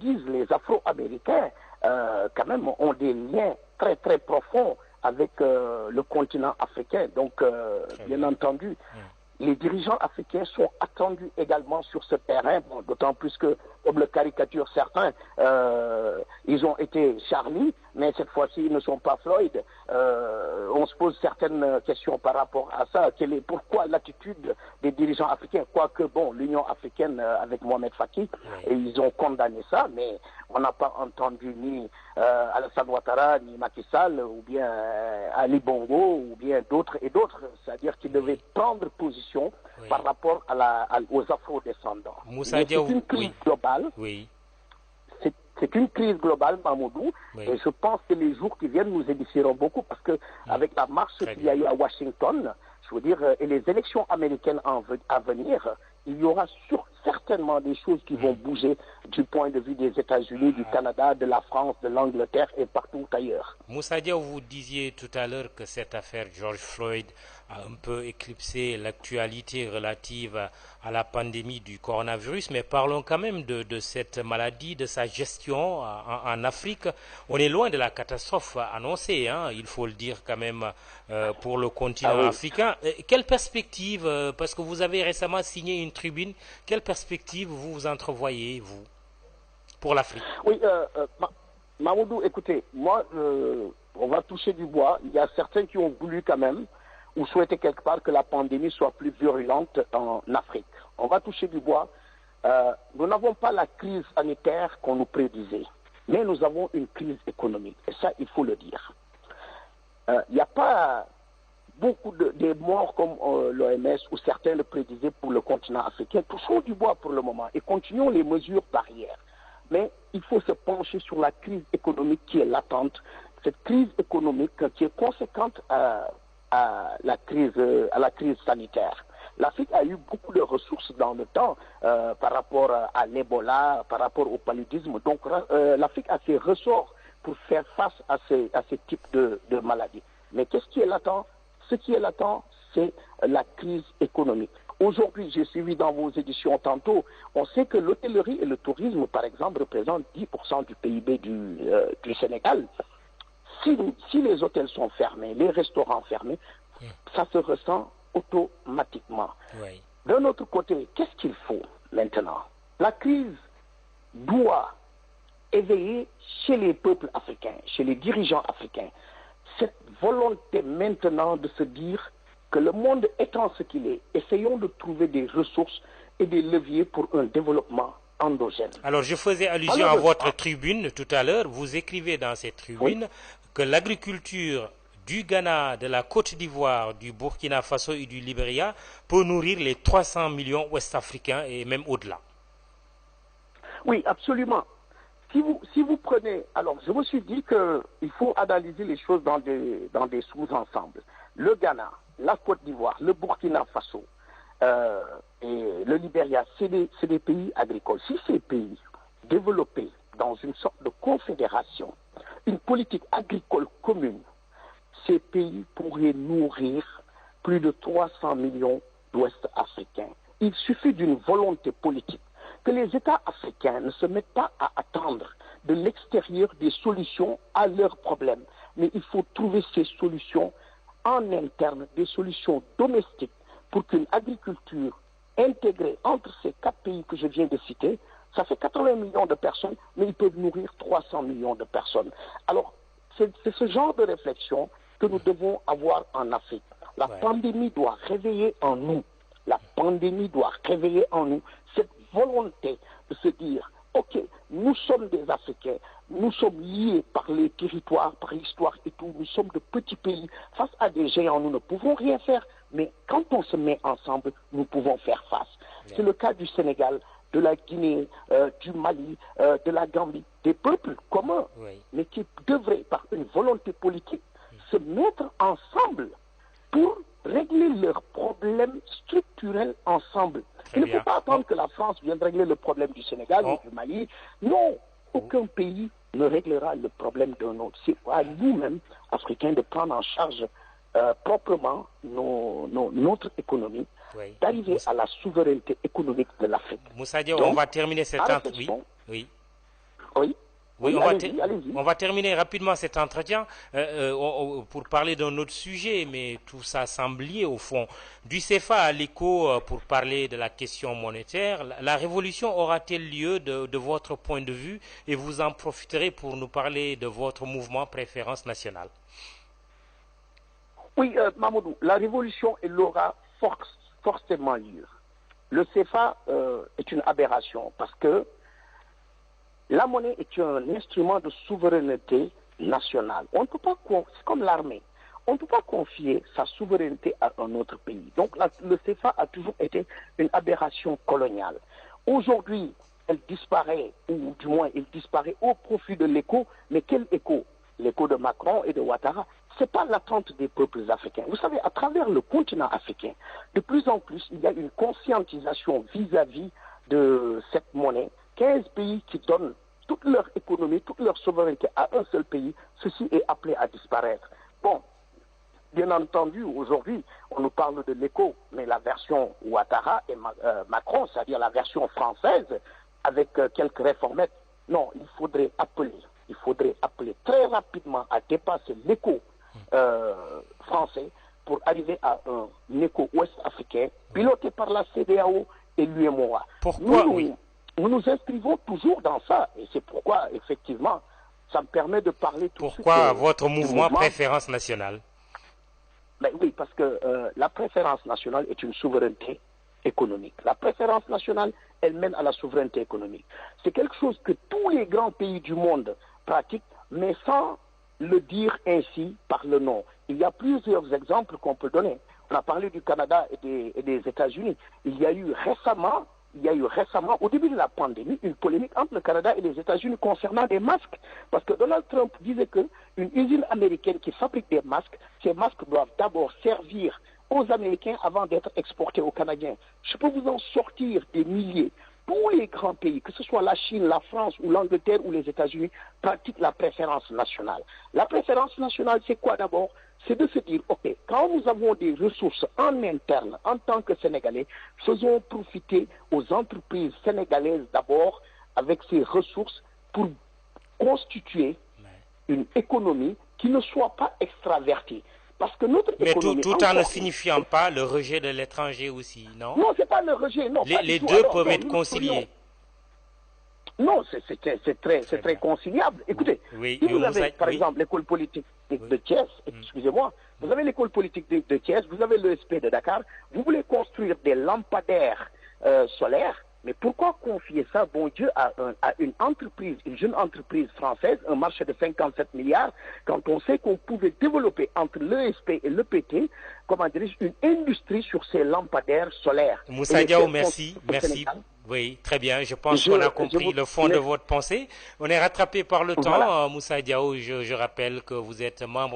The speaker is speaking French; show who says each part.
Speaker 1: disent les Afro-Américains, quand même, ont des liens très, très profonds avec le continent africain. Donc, bien entendu, les dirigeants africains sont attendus également sur ce terrain, bon, d'autant plus que, comme le caricaturent certains, ils ont été Charlie, mais cette fois-ci, ils ne sont pas Floyd. On se pose certaines questions par rapport à ça. Pourquoi l'attitude des dirigeants africains? Quoique, bon, l'Union africaine avec Mohamed Faki, et ils ont condamné ça, mais on n'a pas entendu ni Alassane Ouattara, ni Macky Sall, ou bien Ali Bongo, ou bien d'autres et d'autres. C'est-à-dire qu'ils devaient prendre position par rapport aux afro-descendants. C'est une crise globale. C'est une crise globale, Mamoudou, et je pense que les jours qui viennent nous édificieront beaucoup, parce que avec la marche qu'il y a eu à Washington, je veux dire, et les élections américaines à venir, il y aura certainement des choses qui vont bouger du point de vue des États-Unis, du Canada, de la France, de l'Angleterre et partout ailleurs.
Speaker 2: Moussa Diaw, vous disiez tout à l'heure que cette affaire George Floyd a un peu éclipsé l'actualité relative à la pandémie du coronavirus, mais parlons quand même de cette maladie, de sa gestion en Afrique. On est loin de la catastrophe annoncée, hein, il faut le dire quand même, pour le continent africain. Quelle perspective, parce que vous avez récemment signé une tribune, quelle perspective vous entrevoyez, vous, pour l'Afrique?
Speaker 1: Oui, Mamoudou, écoutez, moi, on va toucher du bois. Il y a certains qui ont voulu quand même, ou souhaitaient quelque part que la pandémie soit plus virulente en Afrique. On va toucher du bois. Nous n'avons pas la crise sanitaire qu'on nous prédisait, mais nous avons une crise économique. Et ça, il faut le dire. Il n'y a pas beaucoup de morts comme l'OMS ou certains le prédisaient pour le continent africain. Touchons du bois pour le moment et continuons les mesures barrières. Mais il faut se pencher sur la crise économique qui est latente, cette crise économique qui est conséquente à la crise sanitaire. L'Afrique a eu beaucoup de ressources dans le temps par rapport à l'Ebola, par rapport au paludisme. Donc l'Afrique a ses ressorts pour faire face à ces types de maladies. Mais qu'est-ce qui est latent? Ce qui est latent, c'est la crise économique. Aujourd'hui, j'ai suivi dans vos éditions tantôt, on sait que l'hôtellerie et le tourisme, par exemple, représentent 10% du PIB du Sénégal. Si les hôtels sont fermés, les restaurants fermés, ça se ressent automatiquement. D'un autre côté, qu'est-ce qu'il faut maintenant? La crise doit éveiller chez les peuples africains, chez les dirigeants africains, cette volonté maintenant de se dire que le monde étant ce qu'il est, essayons de trouver des ressources et des leviers pour un développement endogène.
Speaker 2: Alors, je faisais allusion à votre tribune tout à l'heure. Vous écrivez dans cette tribune que l'agriculture du Ghana, de la Côte d'Ivoire, du Burkina Faso et du Libéria peut nourrir les 300 millions ouest-africains et même au-delà.
Speaker 1: Oui, absolument. Si vous prenez... Alors, je me suis dit qu'il faut analyser les choses dans des sous-ensembles. Le Ghana, la Côte d'Ivoire, le Burkina Faso et le Libéria, c'est des pays agricoles. Si ces pays développaient dans une sorte de confédération une politique agricole commune, ces pays pourraient nourrir plus de 300 millions d'Ouest-Africains. Il suffit d'une volonté politique, que les États africains ne se mettent pas à attendre de l'extérieur des solutions à leurs problèmes, mais il faut trouver ces solutions en interne, des solutions domestiques pour qu'une agriculture intégrée entre ces 4 pays que je viens de citer, ça fait 80 millions de personnes, mais ils peuvent nourrir 300 millions de personnes. Alors, c'est ce genre de réflexion que nous devons avoir en Afrique. La pandémie doit réveiller en nous, cette volonté de se dire, ok, nous sommes des Africains, nous sommes liés par les territoires, par l'histoire et tout, nous sommes de petits pays. Face à des géants, nous ne pouvons rien faire, mais quand on se met ensemble, nous pouvons faire face. C'est le cas du Sénégal, de la Guinée, du Mali, de la Gambie, des peuples communs, mais qui devraient, par une volonté politique, se mettre ensemble pour régler leurs problèmes structurels ensemble. Il ne faut pas attendre que la France vienne régler le problème du Sénégal ou du Mali. Non, aucun pays ne réglera le problème d'un autre. C'est à nous-mêmes, Africains, de prendre en charge proprement notre économie, d'arriver à la souveraineté économique de l'Afrique.
Speaker 2: Moussa Diaw, on va terminer cette entrevue.
Speaker 1: Oui.
Speaker 2: Oui,
Speaker 1: Oui, allez-y.
Speaker 2: on va terminer rapidement cet entretien pour parler d'un autre sujet, mais tout ça semble lié au fond. Du CFA à l'éco, pour parler de la question monétaire, la révolution aura-t-elle lieu de votre point de vue et vous en profiterez pour nous parler de votre mouvement Préférence nationale?
Speaker 1: Oui, Mamoudou, la révolution, elle aura forcément lieu. Le CFA est une aberration parce que la monnaie est un instrument de souveraineté nationale. On ne peut pas, c'est comme l'armée. On ne peut pas confier sa souveraineté à un autre pays. Donc le CFA a toujours été une aberration coloniale. Aujourd'hui, elle disparaît, ou du moins, il disparaît au profit de l'écho. Mais quel écho? L'écho de Macron et de Ouattara. Ce n'est pas l'attente des peuples africains. Vous savez, à travers le continent africain, de plus en plus, il y a une conscientisation vis-à-vis de cette monnaie. 15 pays qui donnent toute leur économie, toute leur souveraineté à un seul pays, ceci est appelé à disparaître. Bon, bien entendu, aujourd'hui, on nous parle de l'écho, mais la version Ouattara et Macron, c'est-à-dire la version française, avec quelques réformettes, non, il faudrait appeler très rapidement à dépasser l'écho français pour arriver à un écho ouest-africain piloté par la CEDEAO et l'UEMOA.
Speaker 2: Pourquoi
Speaker 1: Nous nous inscrivons toujours dans ça, et c'est pourquoi, effectivement, ça me permet de parler tout de suite.
Speaker 2: Pourquoi votre mouvement Préférence nationale?
Speaker 1: Ben oui, parce que la préférence nationale est une souveraineté économique. La préférence nationale, elle mène à la souveraineté économique. C'est quelque chose que tous les grands pays du monde pratiquent, mais sans le dire ainsi par le nom. Il y a plusieurs exemples qu'on peut donner. On a parlé du Canada et des États-Unis. Il y a eu récemment, au début de la pandémie, une polémique entre le Canada et les États-Unis concernant des masques. Parce que Donald Trump disait qu'une usine américaine qui fabrique des masques, ces masques doivent d'abord servir aux Américains avant d'être exportés aux Canadiens. Je peux vous en sortir des milliers. Tous les grands pays, que ce soit la Chine, la France ou l'Angleterre ou les États-Unis, pratiquent la préférence nationale. La préférence nationale, c'est quoi d'abord? C'est de se dire, OK, quand nous avons des ressources en interne, en tant que Sénégalais, faisons profiter aux entreprises sénégalaises d'abord avec ces ressources pour constituer une économie qui ne soit pas extravertie. Parce que notre économie...
Speaker 2: Mais tout en ne signifiant pas le rejet de l'étranger aussi, non?
Speaker 1: Non, c'est pas le rejet, non.
Speaker 2: Les deux peuvent être conciliés.
Speaker 1: Non, c'est très conciliable. Écoutez, si vous avez, par exemple, l'école politique de Thiès, excusez-moi, vous avez l'école politique de Thiès, vous avez l'ESP de Dakar, vous voulez construire des lampadaires solaires, mais pourquoi confier ça, bon Dieu, à une entreprise, une jeune entreprise française, un marché de 57 milliards, quand on sait qu'on pouvait développer entre l'ESP et l'EPT, comment dirais-je, une industrie sur ces lampadaires solaires.
Speaker 2: Moussa Diaw, merci. Oui, très bien. Je pense qu'on a compris le fond de votre pensée. On est rattrapé par le temps. Moussa Diaw, je rappelle que vous êtes membre